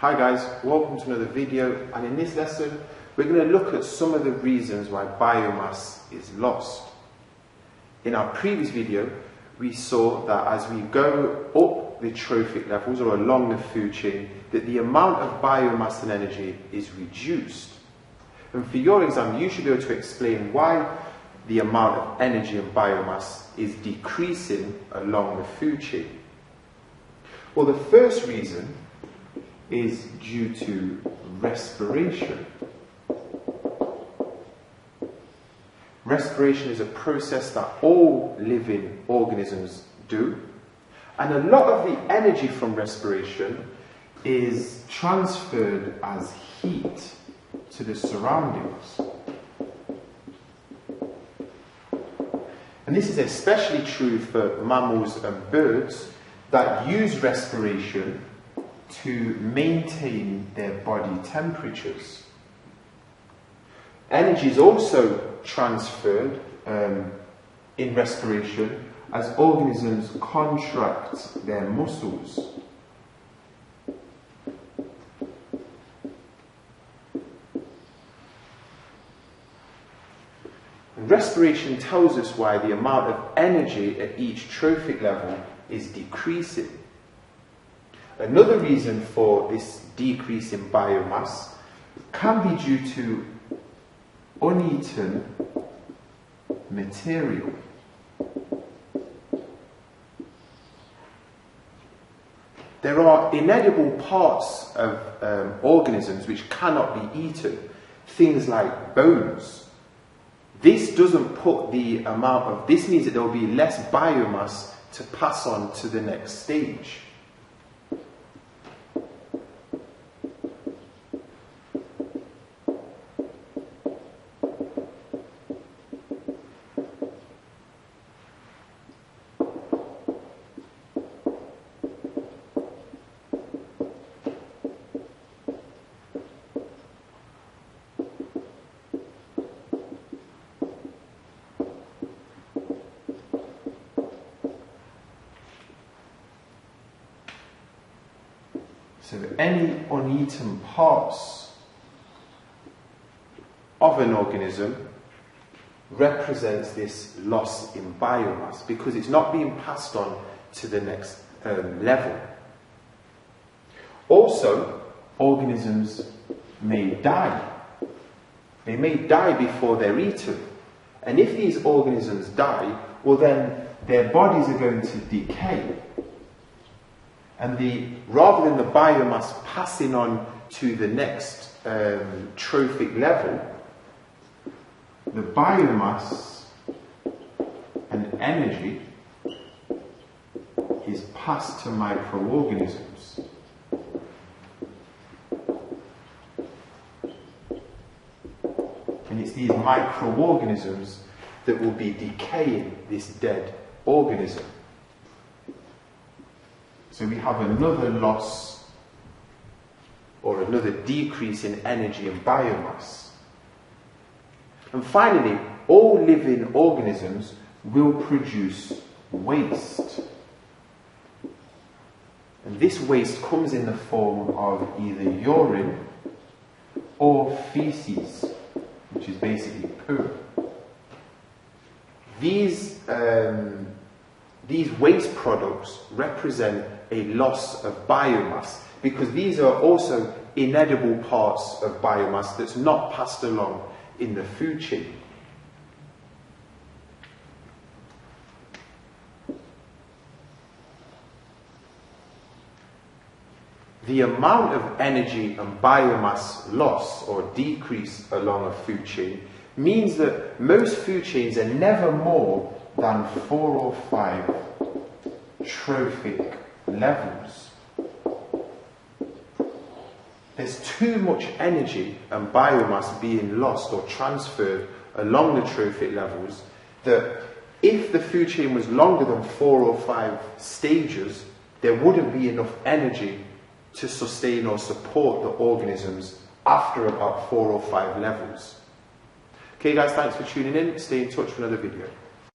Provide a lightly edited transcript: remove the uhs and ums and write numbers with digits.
Hi guys, welcome to another video, and in this lesson we're going to look at some of the reasons why biomass is lost. In our previous video we saw that as we go up the trophic levels or along the food chain, that the amount of biomass and energy is reduced. And for your exam you should be able to explain why the amount of energy and biomass is decreasing along the food chain. Well, the first reason is due to respiration. Respiration is a process that all living organisms do, and a lot of the energy from respiration is transferred as heat to the surroundings. And this is especially true for mammals and birds that use respiration to maintain their body temperatures. Energy is also transferred in respiration as organisms contract their muscles. And respiration tells us why the amount of energy at each trophic level is decreasing. Another reason for this decrease in biomass can be due to uneaten material. There are inedible parts of organisms which cannot be eaten, things like bones. This doesn't put the amount of, this means that there will be less biomass to pass on to the next stage. So any uneaten parts of an organism represents this loss in biomass because it's not being passed on to the next level. Also, organisms may die. They may die before they're eaten. And if these organisms die, well then their bodies are going to decay. And rather than the biomass passing on to the next trophic level, the biomass and energy is passed to microorganisms. And it's these microorganisms that will be decaying this dead organism. So we have another loss or another decrease in energy and biomass. And finally, all living organisms will produce waste. And this waste comes in the form of either urine or feces, which is basically poo. These waste products represent a loss of biomass because these are also inedible parts of biomass that's not passed along in the food chain. The amount of energy and biomass loss or decrease along a food chain means that most food chains are never more than 4 or 5 trophic levels. There's too much energy and biomass being lost or transferred along the trophic levels that if the food chain was longer than 4 or 5 stages, there wouldn't be enough energy to sustain or support the organisms after about 4 or 5 levels. Okay guys, thanks for tuning in. Stay in touch for another video.